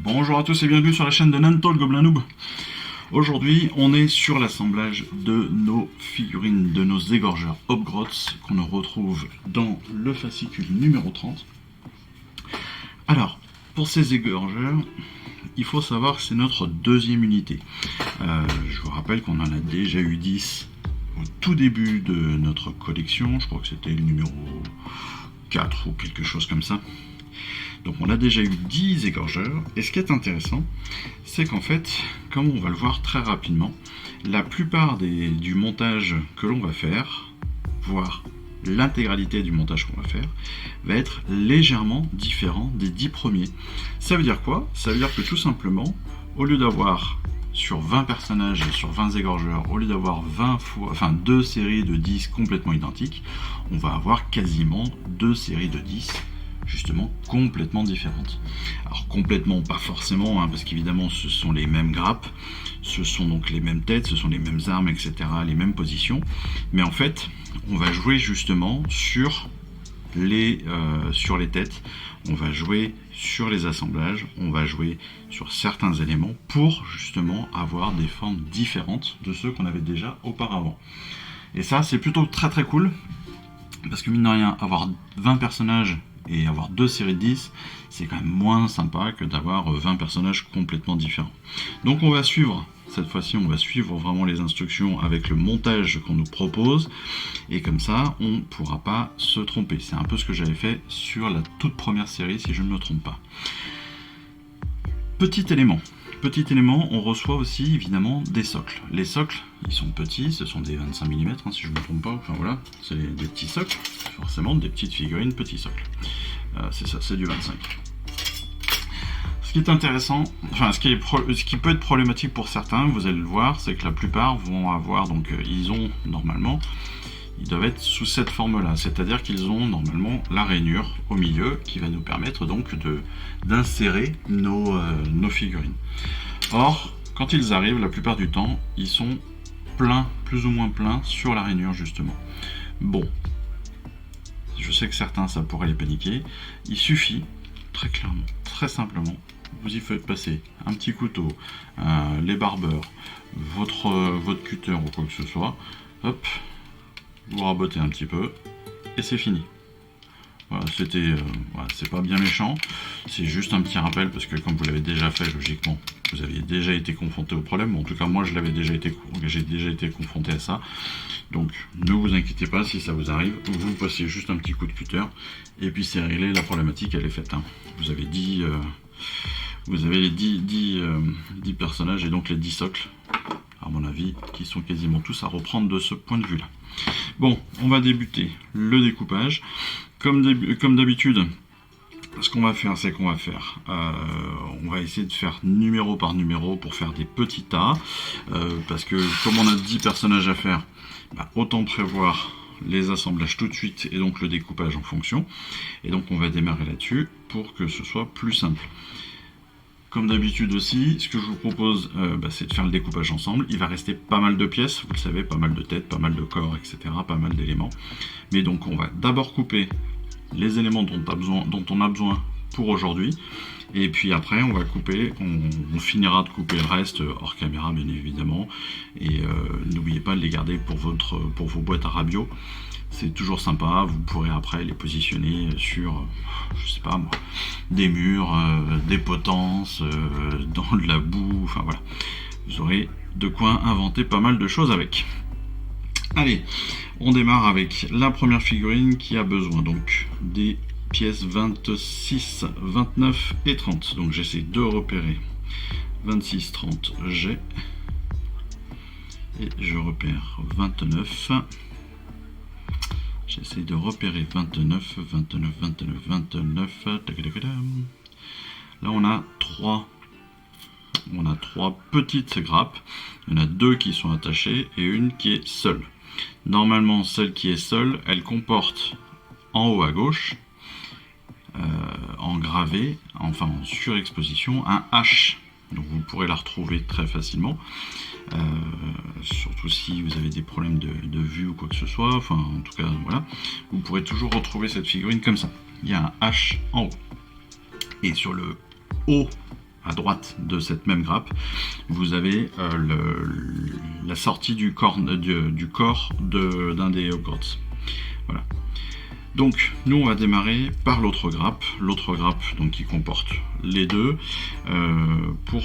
Bonjour à tous et bienvenue sur la chaîne de Nanto le Gobelin Noob. Aujourd'hui, on est sur l'assemblage de nos figurines, de nos égorgeurs Hobgrots qu'on retrouve dans le fascicule numéro 30. Alors, pour ces égorgeurs, il faut savoir que c'est notre deuxième unité. Je vous rappelle qu'on en a déjà eu 10 au tout début de notre collection. Je crois que c'était le numéro 4 ou quelque chose comme ça. Donc on a déjà eu 10 égorgeurs, et ce qui est intéressant, c'est qu'en fait, comme on va le voir très rapidement, la plupart du montage que l'on va faire, voire l'intégralité du montage qu'on va faire, va être légèrement différent des 10 premiers. Ça veut dire quoi? Ça veut dire que tout simplement, au lieu d'avoir sur 20 personnages et sur 20 égorgeurs, au lieu d'avoir 2 séries de 10 complètement identiques, on va avoir quasiment 2 séries de 10 justement complètement différentes. Alors complètement, pas forcément, parce qu'évidemment ce sont les mêmes grappes, ce sont donc les mêmes têtes, ce sont les mêmes armes, etc., les mêmes positions, mais en fait on va jouer justement sur les têtes, on va jouer sur les assemblages, on va jouer sur certains éléments pour justement avoir des formes différentes de ceux qu'on avait déjà auparavant. Et ça c'est plutôt très très cool, parce que mine de rien, avoir 20 personnages et avoir 2 séries de 10, c'est quand même moins sympa que d'avoir 20 personnages complètement différents. Donc on va suivre, cette fois-ci on va suivre vraiment les instructions avec le montage qu'on nous propose, et comme ça on ne pourra pas se tromper. C'est un peu ce que j'avais fait sur la toute première série si je ne me trompe pas. Petit élément, on reçoit aussi évidemment des socles. Les socles, ils sont petits, ce sont des 25 mm si je ne me trompe pas, enfin voilà, c'est des petits socles, forcément des petites figurines, petits socles. C'est ça, c'est du 25. Ce qui est intéressant, enfin ce qui peut être problématique pour certains, vous allez le voir, c'est que la plupart vont avoir, donc ils doivent être sous cette forme-là, c'est-à-dire qu'ils ont normalement la rainure au milieu qui va nous permettre donc d'insérer nos figurines. Or, quand ils arrivent, la plupart du temps, ils sont pleins, plus ou moins pleins sur la rainure justement. Bon, je sais que certains ça pourrait les paniquer, il suffit très clairement, très simplement, vous y faites passer un petit couteau, les barbeurs, votre cutter ou quoi que ce soit, hop, vous rabotez un petit peu et c'est fini. Voilà, c'est pas bien méchant, c'est juste un petit rappel parce que comme vous l'avez déjà fait, logiquement vous aviez déjà été confronté au problème, en tout cas moi j'ai déjà été confronté à ça, donc ne vous inquiétez pas si ça vous arrive, vous passez juste un petit coup de cutter et puis c'est réglé, la problématique elle est faite. Vous avez les 10 personnages et donc les 10 socles, à mon avis, qui sont quasiment tous à reprendre de ce point de vue là. Bon, on va débuter le découpage. Comme d'habitude, ce qu'on va faire, c'est qu'on on va essayer de faire numéro par numéro pour faire des petits tas, parce que comme on a 10 personnages à faire, autant prévoir les assemblages tout de suite et donc le découpage en fonction. Et donc on va démarrer là-dessus pour que ce soit plus simple. Comme d'habitude aussi, ce que je vous propose, c'est de faire le découpage ensemble. Il va rester pas mal de pièces, vous le savez, pas mal de têtes, pas mal de corps, etc., pas mal d'éléments. Mais donc on va d'abord couper les éléments dont on a besoin pour aujourd'hui. Et puis après, on va couper, on finira de couper le reste hors caméra, bien évidemment. Et n'oubliez pas de les garder pour vos boîtes à rabiot. C'est toujours sympa, vous pourrez après les positionner sur, je sais pas moi, des murs, des potences, dans de la boue, enfin voilà. Vous aurez de quoi inventer pas mal de choses avec. Allez, on démarre avec la première figurine qui a besoin donc des pièces 26, 29 et 30. Donc j'essaie de repérer 26, 30, j'ai. Et je repère 29. J'essaie de repérer 29. Là on a 3 petites grappes. Il y en a 2 qui sont attachées et une qui est seule. Normalement celle qui est seule, elle comporte en haut à gauche, en gravé, enfin en surexposition, un H. Donc vous pourrez la retrouver très facilement. Surtout si vous avez des problèmes de vue ou quoi que ce soit, enfin en tout cas voilà, vous pourrez toujours retrouver cette figurine comme ça. Il y a un H en haut, et sur le haut à droite de cette même grappe, vous avez la sortie du corps d'un des Hogwarts. Voilà. Donc, nous, on va démarrer par l'autre grappe donc, qui comporte les deux. Pour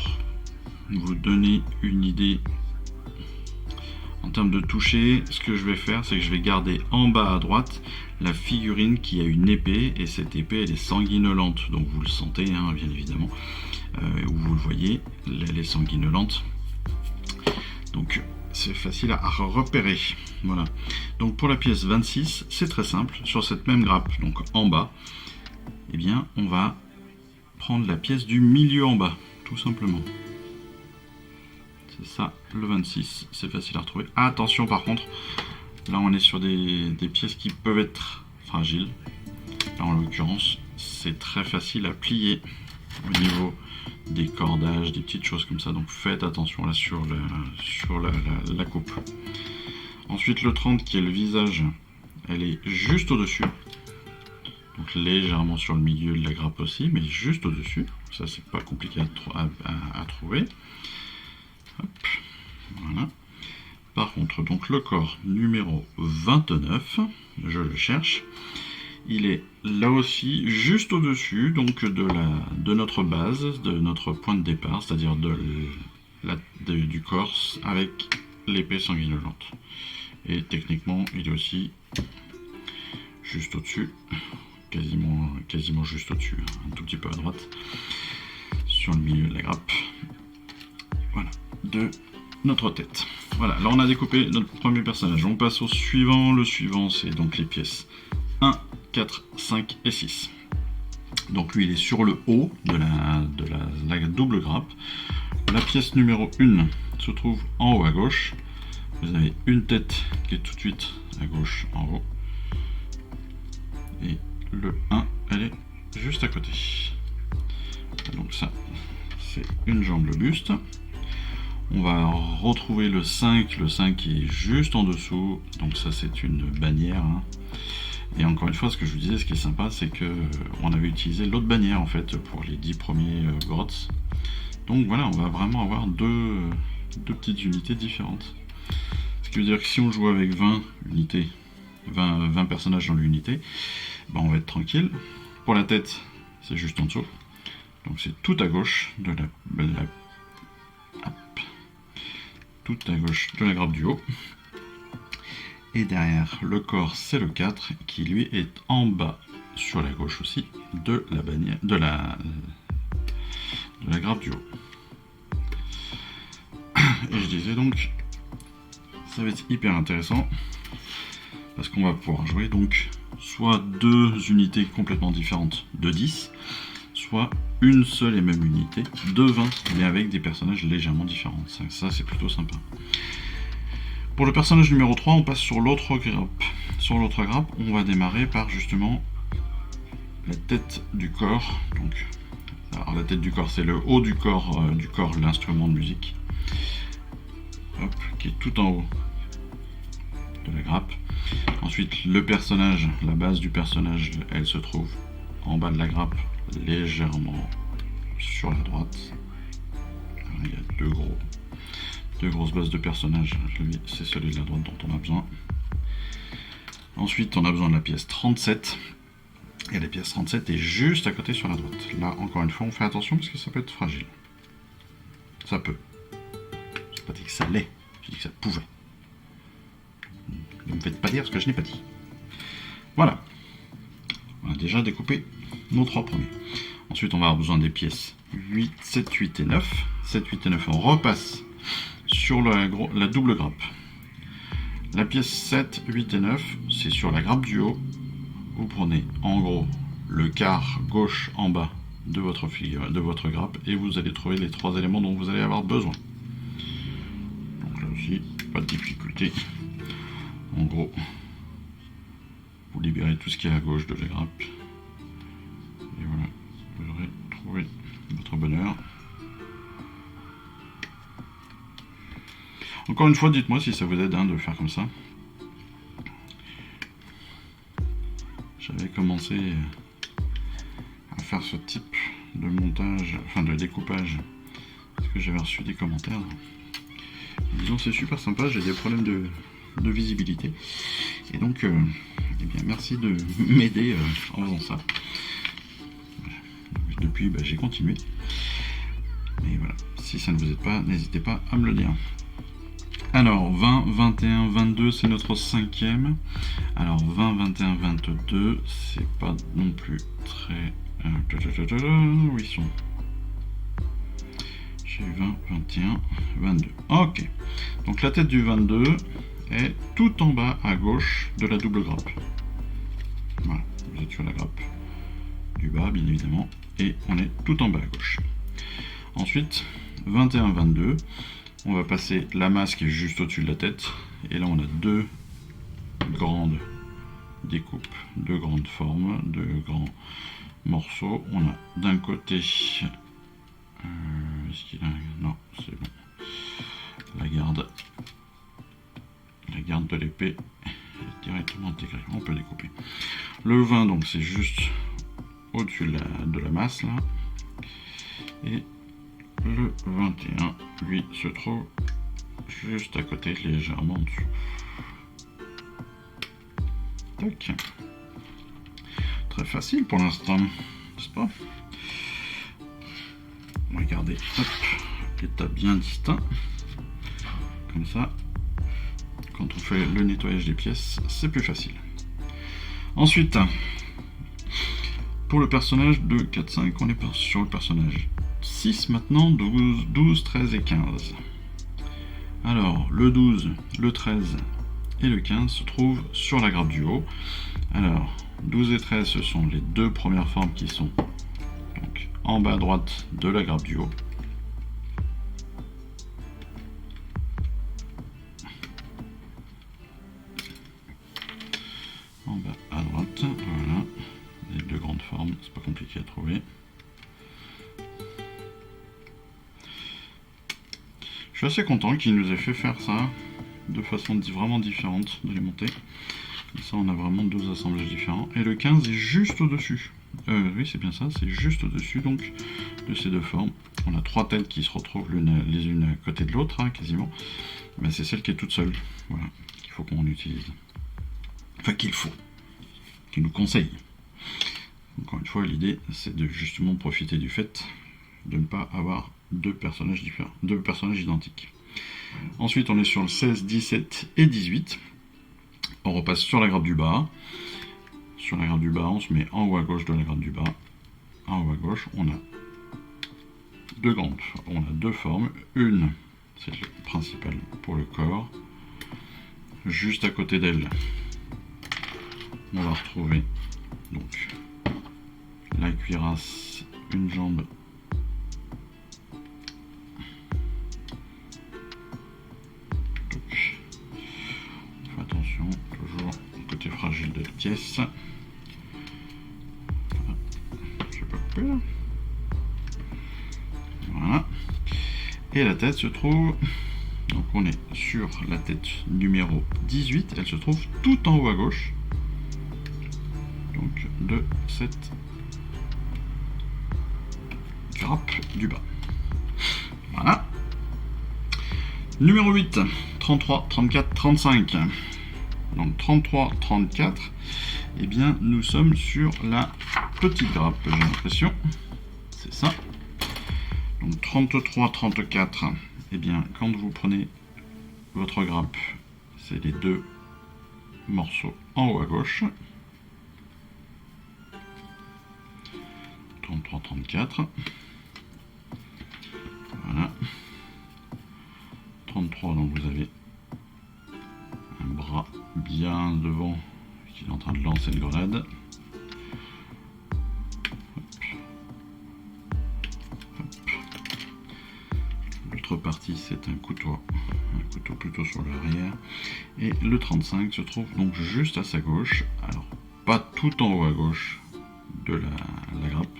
vous donner une idée en termes de toucher, ce que je vais faire, c'est que je vais garder en bas à droite la figurine qui a une épée, et cette épée, elle est sanguinolente, donc vous le sentez, hein, bien évidemment, où vous le voyez, elle est sanguinolente. Donc, c'est facile à repérer. Voilà. Donc pour la pièce 26, c'est très simple. Sur cette même grappe, donc en bas, eh bien, on va prendre la pièce du milieu en bas, tout simplement. C'est ça, le 26. C'est facile à retrouver. Attention par contre, là on est sur des pièces qui peuvent être fragiles. Là en l'occurrence, c'est très facile à plier au niveau des cordages, des petites choses comme ça, donc faites attention là sur la coupe. Ensuite le 30 qui est le visage, elle est juste au dessus, donc légèrement sur le milieu de la grappe aussi, mais juste au dessus, ça c'est pas compliqué à trouver. Hop, voilà. Par contre donc le corps numéro 29, je le cherche. Il est là aussi juste au-dessus donc de notre base, de notre point de départ, c'est-à-dire du corps avec l'épée sanguinolente. Et techniquement, il est aussi juste au-dessus, quasiment juste au-dessus, un tout petit peu à droite, sur le milieu de la grappe. Voilà, de notre tête. Voilà, là on a découpé notre premier personnage. On passe au suivant. Le suivant, c'est donc les pièces 1, 4, 5 et 6. Donc lui il est sur le haut de la double grappe. La pièce numéro 1 se trouve en haut à gauche. Vous avez une tête qui est tout de suite à gauche en haut. Et le 1, elle est juste à côté. Donc ça, c'est une jambe, le buste. On va retrouver le 5 qui est juste en dessous. Donc ça c'est une bannière, hein. Et encore une fois, ce que je vous disais, ce qui est sympa, c'est que on avait utilisé l'autre bannière en fait pour les 10 premiers Grots. Donc voilà, on va vraiment avoir deux petites unités différentes. Ce qui veut dire que si on joue avec 20 unités, 20 personnages dans l'unité, ben on va être tranquille. Pour la tête, c'est juste en dessous. Donc c'est tout à gauche de tout à gauche de la grappe du haut. Et derrière le corps, c'est le 4 qui lui est en bas sur la gauche aussi de la bannière de la grappe du haut. Et je disais donc, ça va être hyper intéressant parce qu'on va pouvoir jouer donc soit deux unités complètement différentes de 10, soit une seule et même unité de 20, mais avec des personnages légèrement différents. Ça c'est plutôt sympa. Pour le personnage numéro 3, on passe sur l'autre grappe. Sur l'autre grappe, on va démarrer par justement la tête du corps. Donc, alors la tête du corps, c'est le haut du corps, l'instrument de musique. Hop, qui est tout en haut de la grappe. Ensuite, le personnage, la base du personnage, elle se trouve en bas de la grappe, légèrement sur la droite. Alors, il y a deux grosses bases de personnages, c'est celui de la droite dont on a besoin. Ensuite on a besoin de la pièce 37, et la pièce 37 est juste à côté sur la droite. Là encore une fois on fait attention parce que ça peut être fragile. Ça peut. Je n'ai pas dit que ça l'est, j'ai dit que ça pouvait. Ne me faites pas dire ce que je n'ai pas dit. Voilà. On a déjà découpé nos trois premiers. Ensuite on va avoir besoin des pièces 8, 7, 8 et 9. 7, 8 et 9 on repasse sur la double grappe. La pièce 7, 8 et 9, c'est sur la grappe du haut. Vous prenez en gros le quart gauche en bas de votre grappe et vous allez trouver les trois éléments dont vous allez avoir besoin. Donc là aussi, pas de difficulté. En gros, vous libérez tout ce qui est à gauche de la grappe. Et voilà, vous aurez trouvé votre bonheur. Encore une fois, dites-moi si ça vous aide de faire comme ça. J'avais commencé à faire ce type de montage, enfin de découpage, parce que j'avais reçu des commentaires. Disons c'est super sympa, j'ai des problèmes de visibilité. Et donc, eh bien, merci de m'aider en faisant ça. Depuis, j'ai continué. Mais voilà, si ça ne vous aide pas, n'hésitez pas à me le dire. Alors, 20, 21, 22, c'est notre cinquième. Alors, 20, 21, 22, c'est pas non plus très... Où ils sont? J'ai 20, 21, 22. Ok. Donc, la tête du 22 est tout en bas à gauche de la double grappe. Voilà, vous êtes sur la grappe du bas, bien évidemment. Et on est tout en bas à gauche. Ensuite, 21, 22. On va passer la masse qui est juste au-dessus de la tête. Et là, on a deux grandes découpes, deux grandes formes, deux grands morceaux. On a d'un côté... est-ce qu'il a... Non, c'est bon. La garde de l'épée est directement intégrée. On peut découper. Le 20, donc, c'est juste au-dessus de la masse, là. Et le 21, lui, se trouve juste à côté, légèrement en dessous. Tac. Très facile pour l'instant, n'est-ce pas? On va garder l'état bien distinct. Comme ça, quand on fait le nettoyage des pièces, c'est plus facile. Ensuite, pour le personnage de 4-5, on est sur le personnage 6 maintenant, 12, 12, 13 et 15. Alors, le 12, le 13 et le 15 se trouvent sur la grappe du haut. Alors, 12 et 13, ce sont les deux premières formes qui sont donc en bas à droite de la grappe du haut. En bas à droite, voilà. Les deux grandes formes, c'est pas compliqué à trouver. Je suis assez content qu'il nous ait fait faire ça de façon vraiment différente, de les monter. Comme ça, on a vraiment deux assemblages différents. Et le 15 est juste au-dessus. Oui, c'est bien ça, c'est juste au-dessus donc de ces deux formes. On a trois têtes qui se retrouvent les unes à côté de l'autre, hein, quasiment. Mais c'est celle qui est toute seule. Voilà, qu'il faut qu'on utilise. Enfin, qu'il nous conseille. Encore une fois, l'idée, c'est de justement profiter du fait de ne pas avoir deux personnages différents, deux personnages identiques. Ensuite, on est sur le 16, 17 et 18. On repasse sur la grappe du bas. Sur la grappe du bas, on se met en haut à gauche de la grappe du bas. En haut à gauche, on a deux formes. Une, c'est le principal pour le corps. Juste à côté d'elle, on va retrouver donc la cuirasse, une jambe. Attention, toujours côté fragile de la pièce. Je vais pas couper là. Voilà. Et la tête se trouve, donc on est sur la tête numéro 18, elle se trouve tout en haut à gauche. Donc de cette grappe du bas. Voilà. Numéro 8, 33, 34, 35. Donc 33, 34, eh bien nous sommes sur la petite grappe, j'ai l'impression. C'est ça. Donc 33, 34, eh bien quand vous prenez votre grappe, c'est les deux morceaux en haut à gauche. 33, 34. Voilà. 33, donc vous avez un bras bien devant qui est en train de lancer une grenade. L'autre partie, c'est un couteau plutôt sur l'arrière. Et le 35 se trouve donc juste à sa gauche. Alors, pas tout en haut à gauche de la grappe,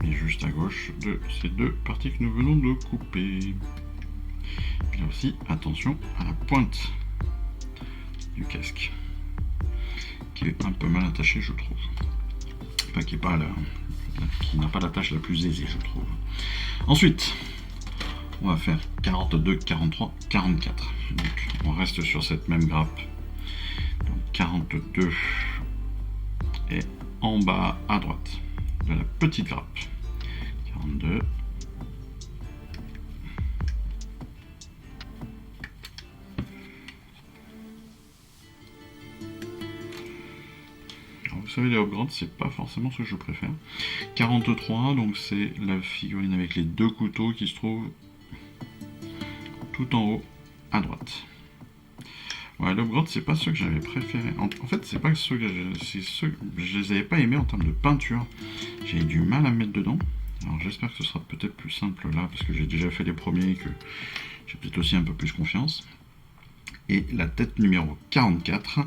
mais juste à gauche de ces deux parties que nous venons de couper. Et là aussi, attention à la pointe du casque, qui est un peu mal attaché, je trouve. enfin, qui n'a pas la tâche la plus aisée, je trouve. Ensuite, on va faire 42, 43, 44. Donc on reste sur cette même grappe. Donc 42 est en bas à droite de la petite grappe. 42. Vous savez, les upgrades, c'est pas forcément ce que je préfère. 43, donc c'est la figurine avec les deux couteaux qui se trouvent tout en haut à droite. Ouais, l'upgrade, c'est pas ceux que j'avais préféré. En fait, c'est pas ceux que je les avais pas aimés en termes de peinture. J'ai du mal à me mettre dedans. Alors j'espère que ce sera peut-être plus simple là, parce que j'ai déjà fait les premiers et que j'ai peut-être aussi un peu plus confiance. Et la tête numéro 44,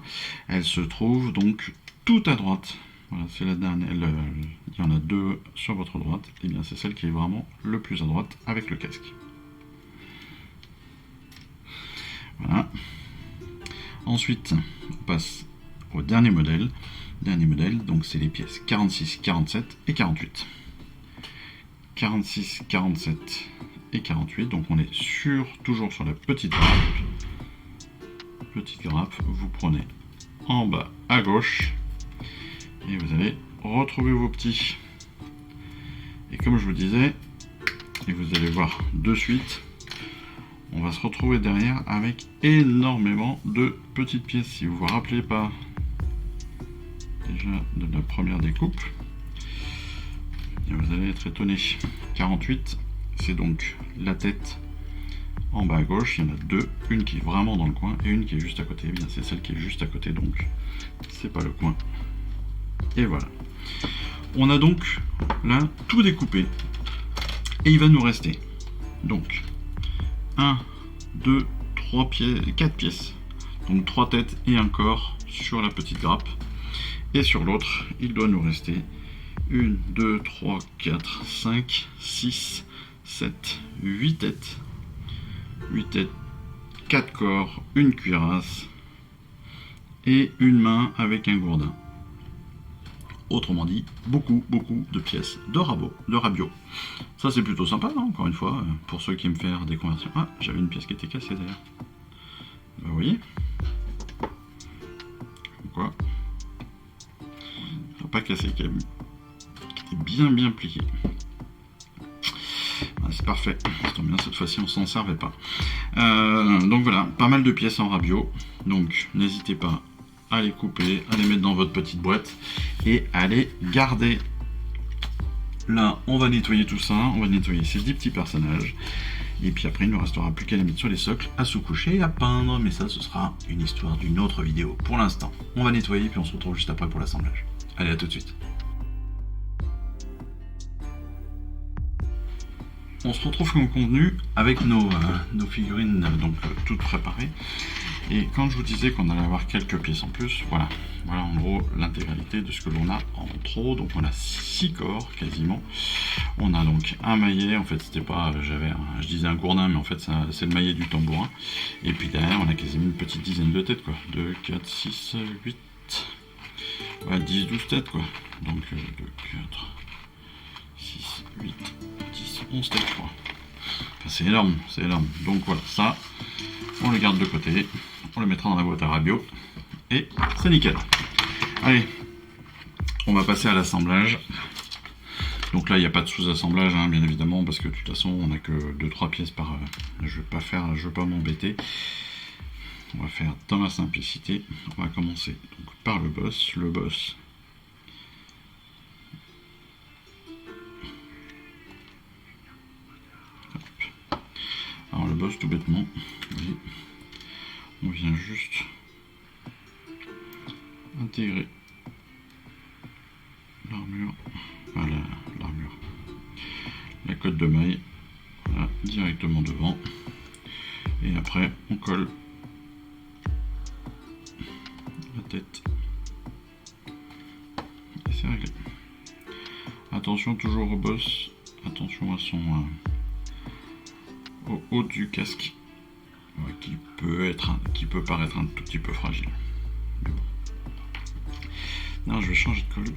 elle se trouve donc tout à droite. Voilà, c'est la dernière. Il y en a deux sur votre droite. Et bien c'est celle qui est vraiment le plus à droite avec le casque. Voilà. Ensuite, on passe au dernier modèle. Dernier modèle, donc c'est les pièces 46, 47 et 48. 46, 47 et 48. Donc on est toujours sur la petite grappe. Petite grappe, vous prenez en bas à gauche et vous allez retrouver vos petits. Et comme je vous disais, et vous allez voir de suite, on va se retrouver derrière avec énormément de petites pièces. Si vous vous rappelez pas déjà de la première découpe, et vous allez être étonné. 48, c'est donc la tête en bas à gauche. Il y en a deux, une qui est vraiment dans le coin et une qui est juste à côté. Eh bien c'est celle qui est juste à côté, donc c'est pas le coin. Et voilà. On a donc là tout découpé. Et il va nous rester donc 1, 2, 3 pièces, 4 pièces. Donc 3 têtes et un corps sur la petite grappe. Et sur l'autre, il doit nous rester 1, 2, 3, 4, 5, 6, 7, 8 têtes. 8 têtes, 4 corps, une cuirasse et une main avec un gourdin. Autrement dit, beaucoup de pièces de rabio. Ça c'est plutôt sympa, non, encore une fois, pour ceux qui aiment faire des conversions. Ah, j'avais une pièce qui était cassée d'ailleurs. Vous voyez, quoi, pas cassé, qui est bien plié. Ah, c'est parfait, ça tombe bien, cette fois-ci on s'en servait pas. Donc voilà, pas mal de pièces en rabio, donc n'hésitez pas à les couper, à les mettre dans votre petite boîte et à les garder. Là, on va nettoyer tout ça, on va nettoyer ces 10 petits personnages. Et puis après, il ne nous restera plus qu'à les mettre sur les socles, à sous-coucher et à peindre. Mais ça, ce sera une histoire d'une autre vidéo. Pour l'instant, on va nettoyer, puis on se retrouve juste après pour l'assemblage. Allez, à tout de suite. On se retrouve comme convenu avec nos figurines donc toutes préparées. Et quand je vous disais qu'on allait avoir quelques pièces en plus, voilà en gros l'intégralité de ce que l'on a en trop. Donc on a 6 corps quasiment. On a donc un maillet, en fait c'était pas, je disais un gourdin, mais en fait c'est le maillet du tambourin. Et puis derrière on a quasiment une petite dizaine de têtes, quoi. 2, 4, 6, 8, ouais, 10, 12 têtes, quoi. Donc 2, 4, 6, 8, 10, 11 têtes, quoi. Enfin, c'est énorme. Donc voilà, ça, on le garde de côté, on le mettra dans la boîte à rabio, et c'est nickel. Allez, on va passer à l'assemblage. Donc là, il n'y a pas de sous-assemblage, hein, bien évidemment, parce que de toute façon, on n'a que 2-3 pièces par... je vais pas m'embêter. On va faire dans la simplicité. On va commencer donc par le boss. Alors le boss, tout bêtement, oui, on vient juste intégrer l'armure, voilà, la cotte de maille, voilà, directement devant, et après on colle la tête, et c'est réglé. Attention toujours au boss, attention à son... au haut du casque, ouais, qui peut paraître un tout petit peu fragile. Mais bon. Non, je vais changer de colle.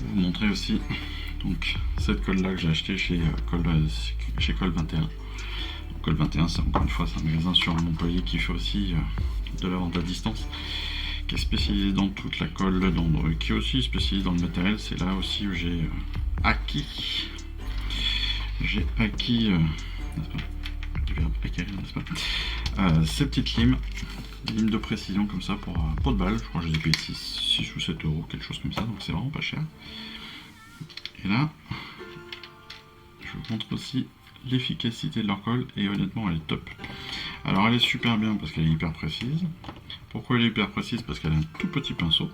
vous montrer aussi donc cette colle là que j'ai acheté chez Col 21. Col 21, c'est encore une fois c'est un magasin sur Montpellier qui fait aussi de la vente à distance, qui est spécialisé dans toute la colle, qui est aussi spécialisé dans le matériel. C'est là aussi où j'ai acquis ces petites limes de précision comme ça pour pot de balle. Je crois que je les ai payé 6 ou 7 euros, quelque chose comme ça, donc c'est vraiment pas cher. Et là, je vous montre aussi l'efficacité de leur colle, et honnêtement elle est top. Alors elle est super bien parce qu'elle est hyper précise. Pourquoi elle est hyper précise? Parce qu'elle a un tout petit pinceau.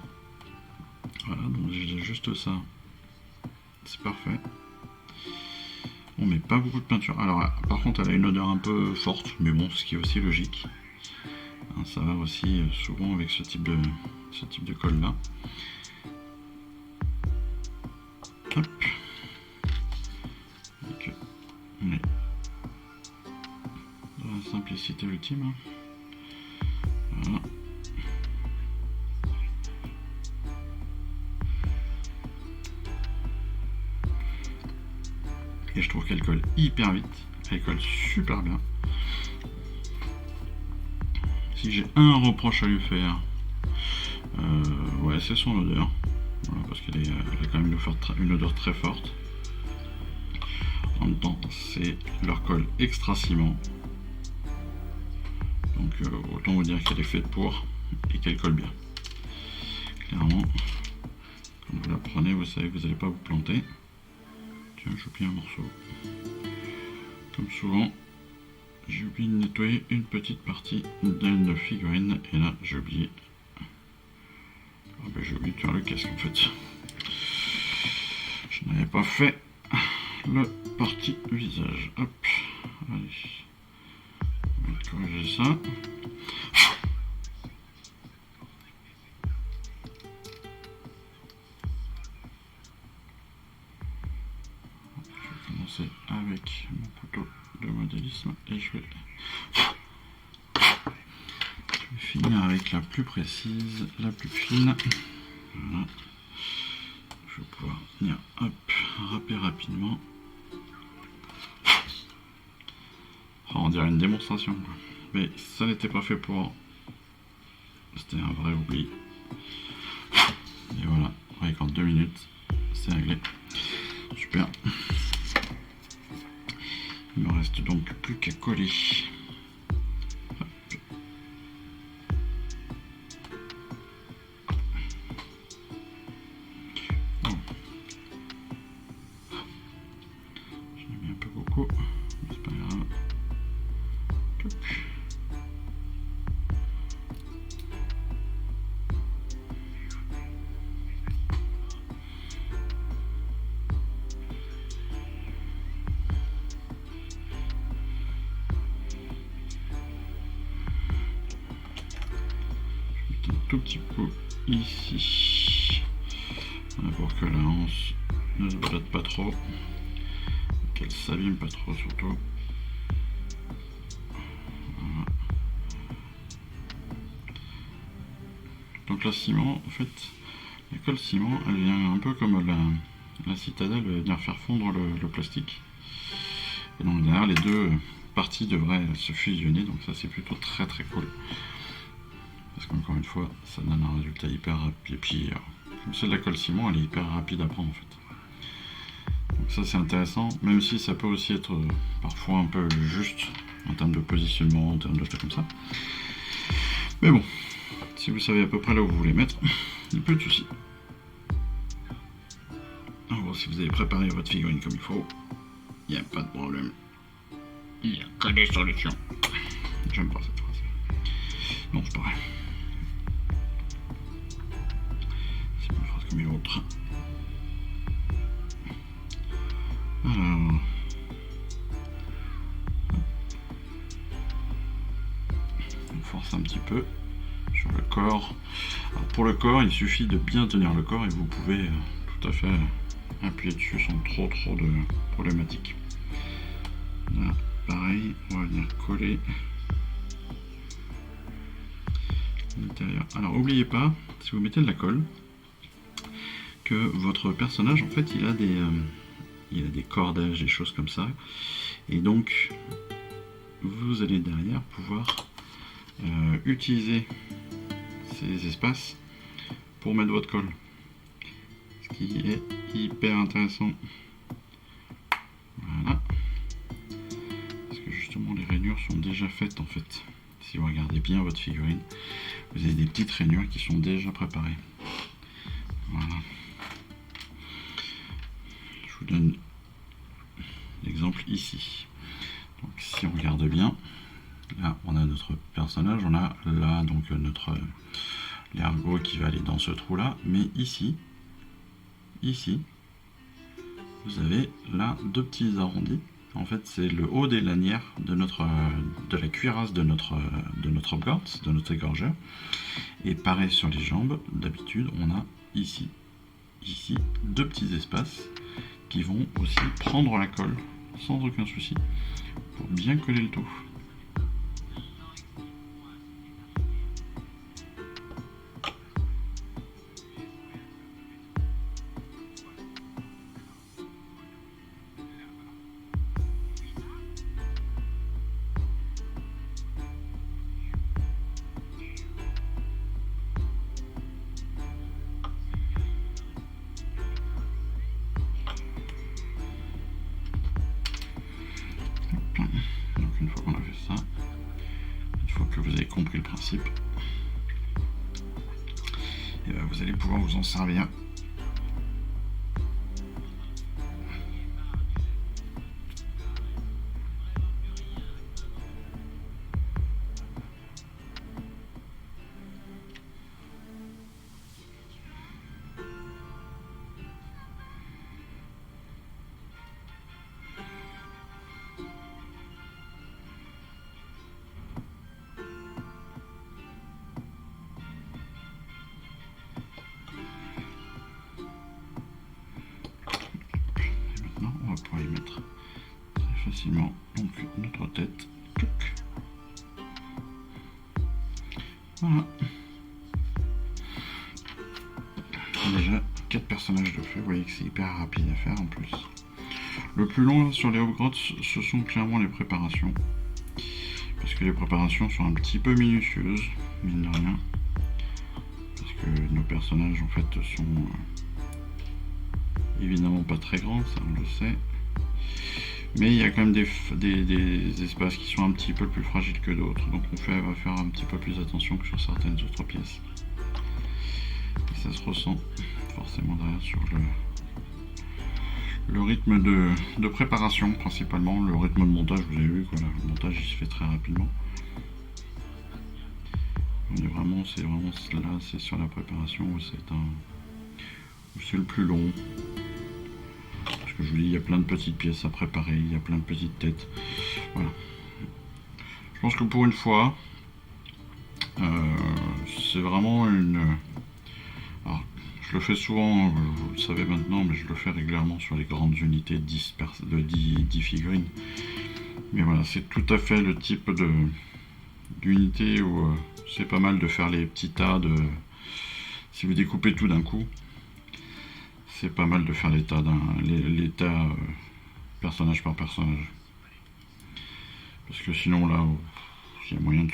Voilà, donc j'ai juste ça. C'est parfait. On met pas beaucoup de peinture. Alors par contre elle a une odeur un peu forte, mais bon, ce qui est aussi logique. Ça va aussi souvent avec ce type de colle là. Hop. Donc, on est dans la simplicité ultime. Voilà. Et je trouve qu'elle colle hyper vite, elle colle super bien. Si j'ai un reproche à lui faire, ouais, c'est son odeur. Voilà, parce qu'elle a quand même une odeur très forte. En même temps, c'est leur colle extra ciment. Donc autant vous dire qu'elle est faite pour et qu'elle colle bien. Clairement, quand vous la prenez, vous savez que vous n'allez pas vous planter. Tiens, j'ai oublié un morceau. Comme souvent, j'ai oublié de nettoyer une petite partie de nos figurines. Et là, j'ai oublié. Ah ben, j'ai oublié de faire le casque en fait. Je n'avais pas fait le partie visage. Hop, allez. On va corriger ça. Avec mon couteau de modélisme et je vais finir avec la plus précise, la plus fine. Voilà. Je vais pouvoir venir râper rapidement. Oh, on dirait une démonstration, mais ça n'était pas fait pour. C'était un vrai oubli. Et voilà, avec en 2 minutes, c'est réglé. Super. Il me reste donc plus qu'à coller. Hop. Oh. J'en ai mis un peu beaucoup, mais c'est pas grave. Tout petit peu ici, voilà, pour que la hanche ne se balade pas trop, qu'elle s'abîme pas trop surtout. Voilà. Donc la ciment, en fait, la colle ciment, elle vient un peu comme la citadelle, elle vient faire fondre le plastique. Et donc derrière, les deux parties devraient se fusionner, donc ça c'est plutôt très très cool. Parce qu'encore une fois, ça donne un résultat hyper rapide. Et puis, comme c'est de la colle ciment, elle est hyper rapide à prendre en fait. Donc ça c'est intéressant, même si ça peut aussi être parfois un peu juste en termes de positionnement, en termes de choses comme ça. Mais bon, si vous savez à peu près là où vous voulez mettre, il n'y a pas de souci. Alors si vous avez préparé votre figurine comme il faut, il n'y a pas de problème. Il n'y a que des solutions. J'aime pas cette phrase. Non, c'est pareil. C'est pas une phrase comme une autre. Alors. On force un petit peu sur le corps. Alors pour le corps, il suffit de bien tenir le corps et vous pouvez tout à fait appuyer dessus sans trop de problématiques. Là, pareil, on va venir coller l'intérieur. Alors n'oubliez pas, si vous mettez de la colle, que votre personnage, en fait, il a des cordages, des choses comme ça. Et donc, vous allez derrière pouvoir utiliser ces espaces pour mettre votre colle. Ce qui est hyper intéressant. Voilà. Parce que justement, les rainures sont déjà faites, en fait. Si vous regardez bien votre figurine, vous avez des petites rainures qui sont déjà préparées. Voilà. Je vous donne l'exemple ici. Donc si on regarde bien, là on a notre personnage, on a là donc notre l'ergot qui va aller dans ce trou là, mais ici, vous avez là deux petits arrondis. En fait, c'est le haut des lanières de la cuirasse de notre hobgorth, de notre égorgeur. Et pareil sur les jambes, d'habitude, on a ici, deux petits espaces qui vont aussi prendre la colle sans aucun souci pour bien coller le tout. Donc une fois qu'on a fait ça, une fois que vous avez compris le principe, et bien vous allez pouvoir vous en servir. On va pouvoir y mettre très facilement donc notre tête. Voilà. Déjà 4 personnages de fait, vous voyez que c'est hyper rapide à faire en plus. Le plus long sur les hobgrots, ce sont clairement les préparations. Parce que les préparations sont un petit peu minutieuses, mine de rien. Parce que nos personnages en fait sont évidemment pas très grands, ça on le sait. Mais il y a quand même des espaces qui sont un petit peu plus fragiles que d'autres. Donc on va faire un petit peu plus attention que sur certaines autres pièces. Et ça se ressent forcément derrière sur le rythme de préparation principalement. Le rythme de montage, vous avez vu, voilà, le montage il se fait très rapidement. C'est vraiment là, c'est sur la préparation où c'est le plus long. Parce que je vous dis, il y a plein de petites pièces à préparer, il y a plein de petites têtes. Voilà. Je pense que pour une fois, c'est vraiment une... Alors, je le fais souvent, vous le savez maintenant, mais je le fais régulièrement sur les grandes unités de 10 figurines. Mais voilà, c'est tout à fait le type d'unité où c'est pas mal de faire les petits tas de... Si vous découpez tout d'un coup, c'est pas mal de faire les tas personnage par personnage. Parce que sinon là, il y a moyen de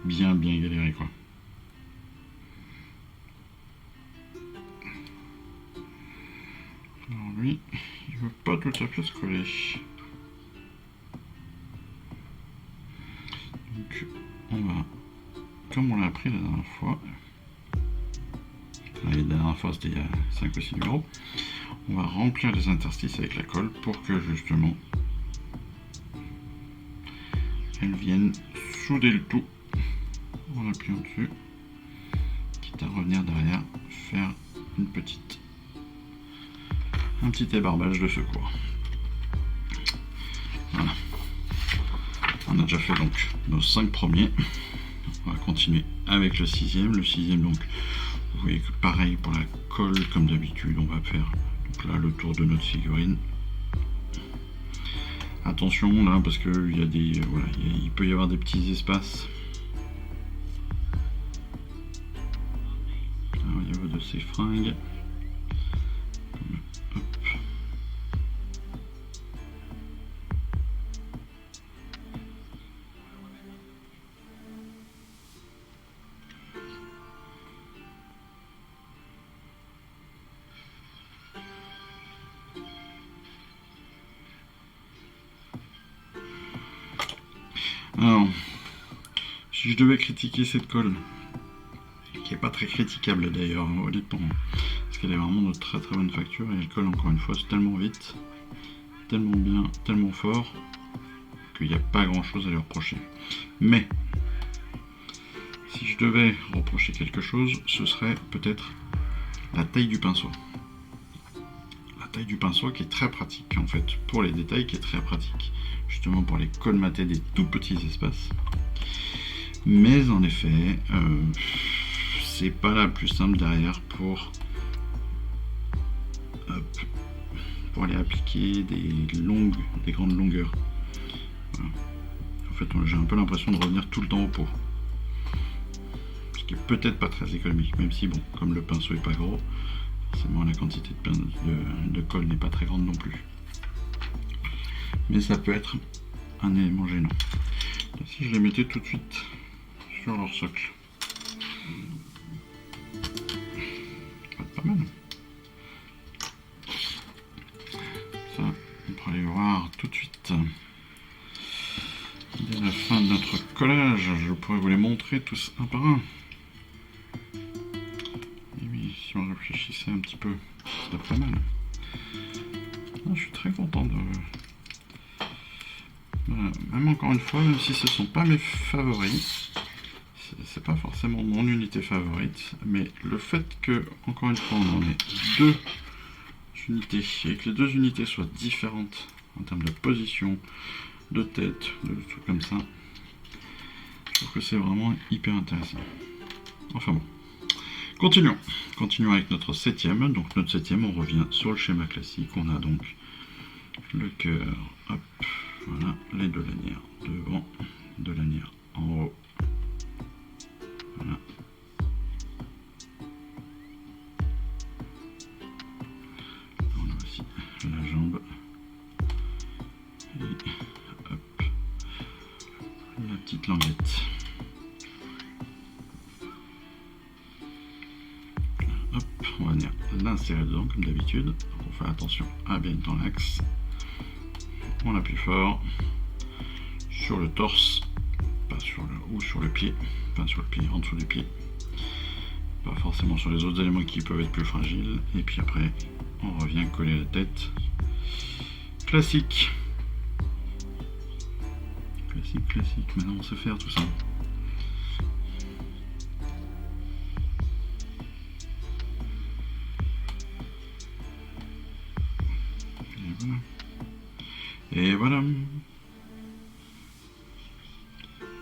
bien galérer quoi. Alors lui, il veut pas tout à fait se coller. Donc on va, comme on l'a appris la dernière fois, la dernière fois c'était il y a 5 ou 6 numéros, on va remplir les interstices avec la colle pour que justement elles viennent souder le tout en appuyant dessus, quitte à revenir derrière faire un petit ébarbage de secours. Voilà. On a déjà fait donc nos 5 premiers. On va continuer avec le 6e. Le 6e donc, vous voyez que pareil pour la colle comme d'habitude, on va faire donc là le tour de notre figurine. Attention là parce que il y a des voilà, il peut y avoir des petits espaces au niveau de ces fringues. Alors, si je devais critiquer cette colle, qui est pas très critiquable d'ailleurs, honnêtement, parce qu'elle est vraiment de très très bonne facture et elle colle encore une fois tellement vite, tellement bien, tellement fort, qu'il n'y a pas grand chose à lui reprocher. Mais, si je devais reprocher quelque chose, ce serait peut-être la taille du pinceau. La taille du pinceau qui est très pratique en fait, pour les détails qui est très pratique, justement pour les colmater des tout petits espaces. Mais en effet, c'est pas la plus simple derrière pour aller appliquer des grandes longueurs. Voilà. En fait, j'ai un peu l'impression de revenir tout le temps au pot. Ce qui est peut-être pas très économique, même si bon, comme le pinceau est pas gros, forcément la quantité de colle n'est pas très grande non plus. Mais ça peut être un élément gênant. Et si je les mettais tout de suite sur leur socle, ça va être pas mal. Ça, on pourra aller voir tout de suite. Dès la fin de notre collage, je pourrais vous les montrer tous un par un. Et oui, si on réfléchissait un petit peu, c'est pas mal. Ah, je suis très content de... Voilà. Même encore une fois, même si ce ne sont pas mes favoris, c'est pas forcément mon unité favorite, mais le fait que, encore une fois, on en ait deux unités et que les deux unités soient différentes en termes de position, de tête, de trucs comme ça, je trouve que c'est vraiment hyper intéressant. Enfin bon. Continuons. Continuons avec notre septième. Donc notre septième, on revient sur le schéma classique. On a donc le cœur, hop, voilà, les deux lanières devant, deux lanières en haut. Voilà. On a aussi la jambe. Et hop, la petite languette. Hop, on va venir l'insérer dedans comme d'habitude. On fait attention à bien être dans l'axe. On appuie fort sur le torse, pas sur le ou sur le pied, enfin sur le pied, en dessous du pied. Pas forcément sur les autres éléments qui peuvent être plus fragiles. Et puis après, on revient coller la tête. Classique. Classique, classique. Maintenant on sait faire tout ça. Et voilà.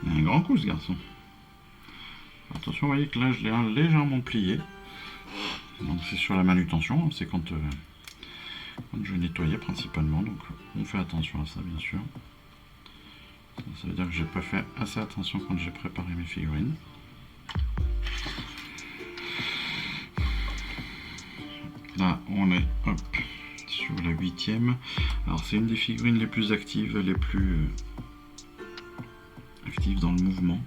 Il a un grand coup ce garçon. Attention, vous voyez que là je l'ai légèrement plié. Donc c'est sur la manutention, c'est quand je nettoyais principalement. Donc on fait attention à ça bien sûr. Ça veut dire que j'ai pas fait assez attention quand j'ai préparé mes figurines. Là on est hop sur la 8e. Alors c'est une des figurines les plus actives, les plus actives dans le mouvement.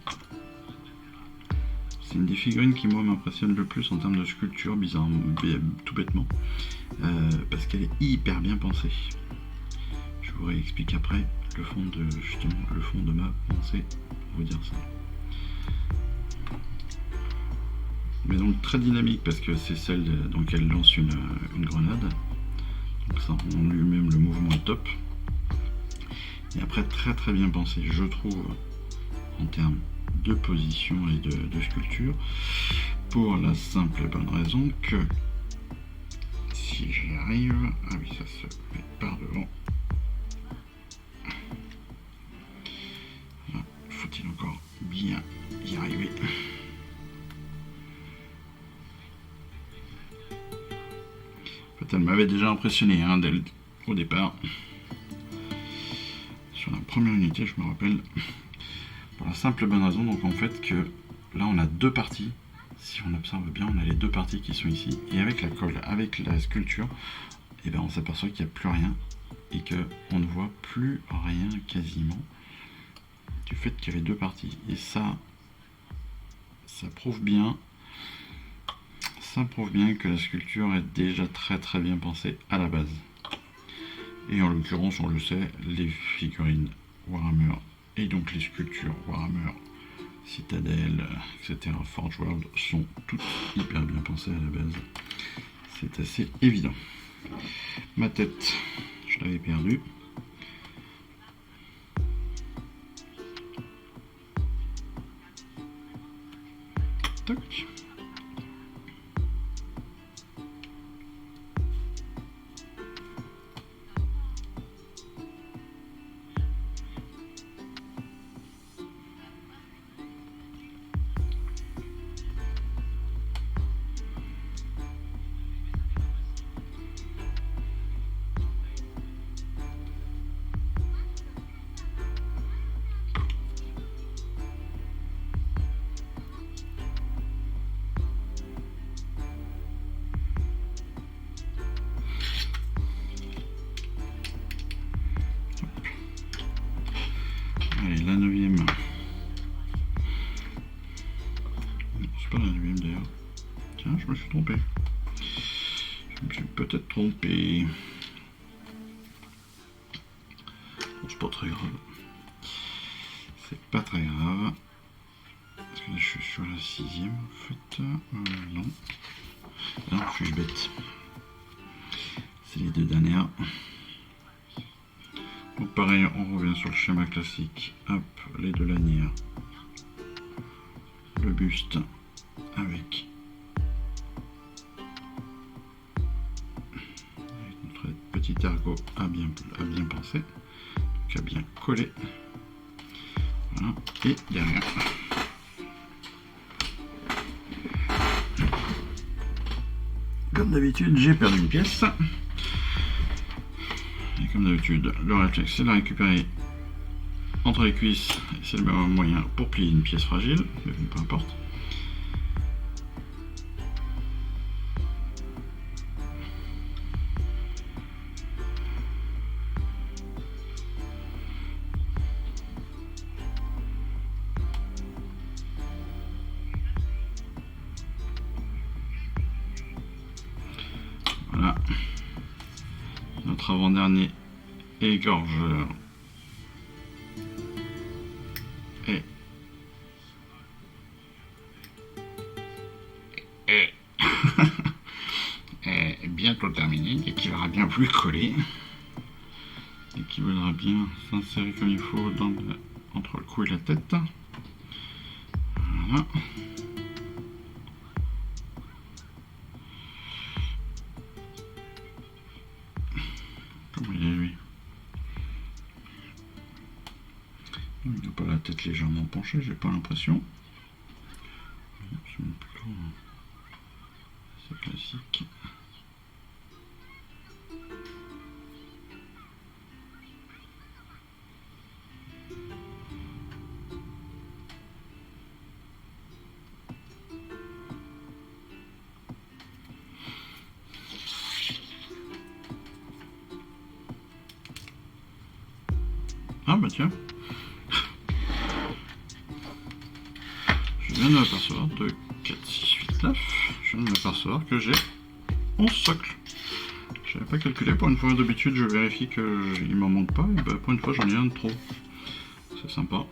C'est une des figurines qui moi m'impressionne le plus en termes de sculpture, bizarrement, tout bêtement, parce qu'elle est hyper bien pensée. Je vous réexplique après le fond de ma pensée pour vous dire ça. Mais donc très dynamique parce que c'est celle donc elle lance une grenade. Donc ça rend lui-même le mouvement est top. Et après très très bien pensé, je trouve, en termes de position et de sculpture, pour la simple et bonne raison que si j'y arrive, ah oui ça se met par devant. Faut-il encore bien y arriver. En fait, elle m'avait déjà impressionné au départ. Sur la première unité, je me rappelle. Pour la simple et bonne raison, donc en fait que là on a deux parties. Si on observe bien, on a les deux parties qui sont ici. Et avec la colle, avec la sculpture, et ben on s'aperçoit qu'il n'y a plus rien. Et qu'on ne voit plus rien quasiment. Du fait qu'il y avait deux parties. Et ça prouve bien que la sculpture est déjà très très bien pensée à la base. Et en l'occurrence, on le sait, les figurines Warhammer Et donc les sculptures Warhammer, Citadel, etc., Forge World sont toutes hyper bien pensées à la base. C'est assez évident. Ma tête, je l'avais perdue. Toc. Allez, la 9e. C'est pas la 9e d'ailleurs. Tiens, je me suis trompé. Je me suis peut-être trompé. Bon, c'est pas très grave. C'est pas très grave. Parce que là, je suis sur la 6e en fait. Non. Non, je suis bête. C'est les deux dernières. Donc pareil, on revient sur le schéma classique. Hop, les deux lanières. Le buste avec notre petit ergot à bien penser, donc à bien coller. Voilà, et derrière. Comme d'habitude, j'ai perdu une pièce. Et comme d'habitude, le réflexe, c'est de la récupérer entre les cuisses. C'est le meilleur moyen pour plier une pièce fragile, mais peu importe. Voilà. Notre avant-dernier égorgeur est bientôt terminé et qui aura bien plus collé et qui voudra bien s'insérer comme il faut entre le cou et la tête. Voilà. Comment il est lui? Il n'a pas la tête légèrement penchée, j'ai pas l'impression. C'est plutôt assez classique. Ah bah tiens, je viens de m'apercevoir de 4, 6, 8, 9, je viens de m'apercevoir que j'ai 11 socles. Je n'avais pas calculé, pour une fois d'habitude je vérifie qu'il m'en manque pas, et bah pour une fois j'en ai un de trop. C'est sympa.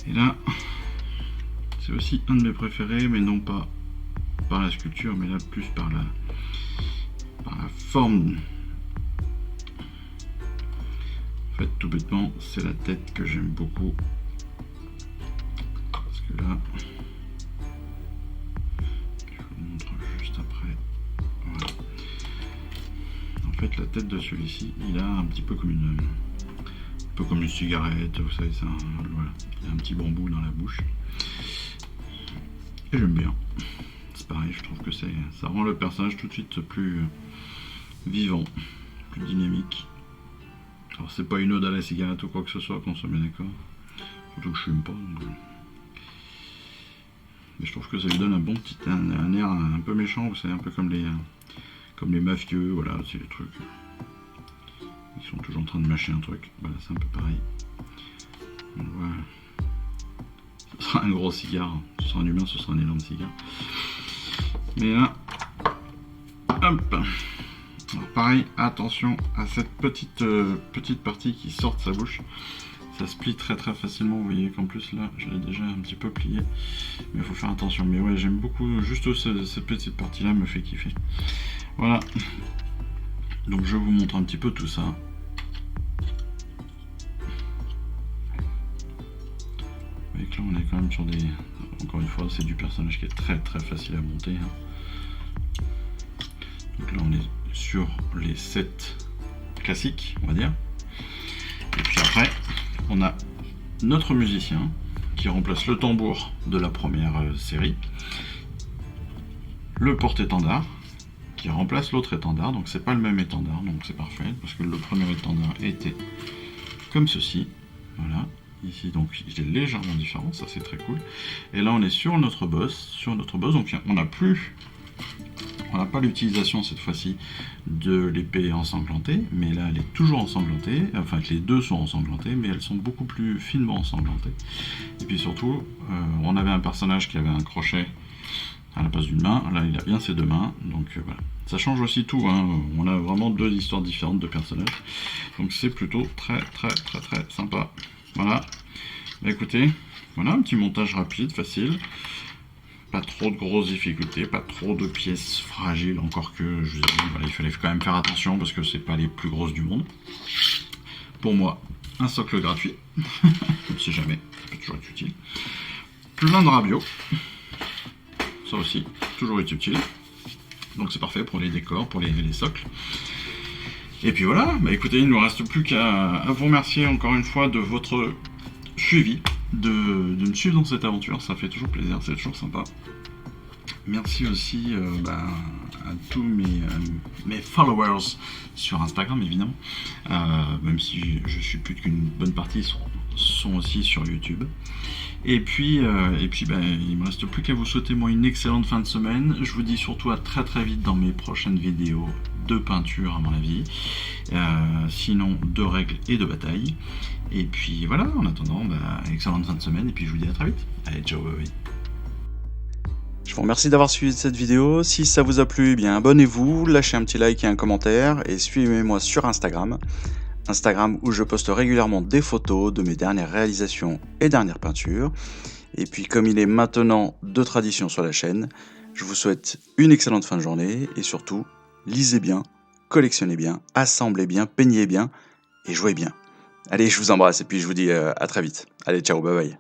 Et là, c'est aussi un de mes préférés, mais non pas par la sculpture, mais là plus par la forme. En fait, tout bêtement, c'est la tête que j'aime beaucoup. Parce que là, je vous le montre juste après. Voilà. En fait, la tête de celui-ci, il a un petit peu comme une cigarette, vous savez, voilà. Il a un petit bambou dans la bouche. Et j'aime bien. C'est pareil, je trouve que ça rend le personnage tout de suite plus vivant, plus dynamique. Alors c'est pas une ode à la cigarette ou quoi que ce soit, qu'on soit bien d'accord. Surtout que je fume pas. Donc... Mais je trouve que ça lui donne un bon petit un air un peu méchant, vous savez, un peu comme les mafieux, voilà, c'est les trucs. Ils sont toujours en train de mâcher un truc. Voilà, c'est un peu pareil. Donc, voilà. Ce sera un gros cigare. Ce sera un humain, ce sera un énorme cigare. Mais là, hop, Alors pareil, attention à cette petite partie qui sort de sa bouche. Ça se plie très facilement, vous voyez qu'en plus là, je l'ai déjà un petit peu plié. Mais il faut faire attention. Mais ouais, j'aime beaucoup, juste cette petite partie-là me fait kiffer. Voilà. Donc je vous montre un petit peu tout ça. Vous voyez que là, on est quand même sur des... Encore une fois, c'est du personnage qui est très facile à monter. Hein. Donc là, on est sur les 7 classiques, on va dire. Et puis après, on a notre musicien qui remplace le tambour de la première série, le porte-étendard qui remplace l'autre étendard, donc c'est pas le même étendard, donc c'est parfait parce que le premier étendard était comme ceci, voilà. Ici donc il est légèrement différent, ça c'est très cool. Et là on est sur notre boss, donc on n'a pas l'utilisation cette fois-ci de l'épée ensanglantée, mais là elle est toujours ensanglantée, enfin les deux sont ensanglantés, mais elles sont beaucoup plus finement ensanglantées. Et puis surtout, on avait un personnage qui avait un crochet à la place d'une main, là il a bien ses deux mains, donc voilà. Ça change aussi tout, hein. On a vraiment deux histoires différentes de personnages, donc c'est plutôt très sympa. Voilà, bah écoutez, voilà un petit montage rapide, facile. Pas trop de grosses difficultés, pas trop de pièces fragiles, encore que je vous ai dit, voilà, il fallait quand même faire attention parce que c'est pas les plus grosses du monde. Pour moi, un socle gratuit, on sait jamais, ça peut toujours être utile. Plein de rabios, ça aussi, toujours est utile. Donc c'est parfait pour les décors, pour les socles. Et puis voilà, bah écoutez, il ne nous reste plus qu'à vous remercier encore une fois de votre suivi, de me suivre dans cette aventure, ça fait toujours plaisir, c'est toujours sympa. Merci aussi à tous mes followers sur Instagram évidemment, même si je suppute qu'une bonne partie sont aussi sur YouTube. Et puis il me reste plus qu'à vous souhaiter moi une excellente fin de semaine. Je vous dis surtout à très vite dans mes prochaines vidéos de peinture à mon avis, sinon de règles et de batailles. Et puis voilà, en attendant, excellente fin de semaine et puis je vous dis à très vite. Allez, ciao, bye. Je vous remercie d'avoir suivi cette vidéo. Si ça vous a plu, eh bien abonnez-vous, lâchez un petit like et un commentaire et suivez-moi sur Instagram. Instagram où je poste régulièrement des photos de mes dernières réalisations et dernières peintures. Et puis comme il est maintenant de tradition sur la chaîne, je vous souhaite une excellente fin de journée et surtout, lisez bien, collectionnez bien, assemblez bien, peignez bien et jouez bien. Allez, je vous embrasse et puis je vous dis à très vite. Allez, ciao, bye bye.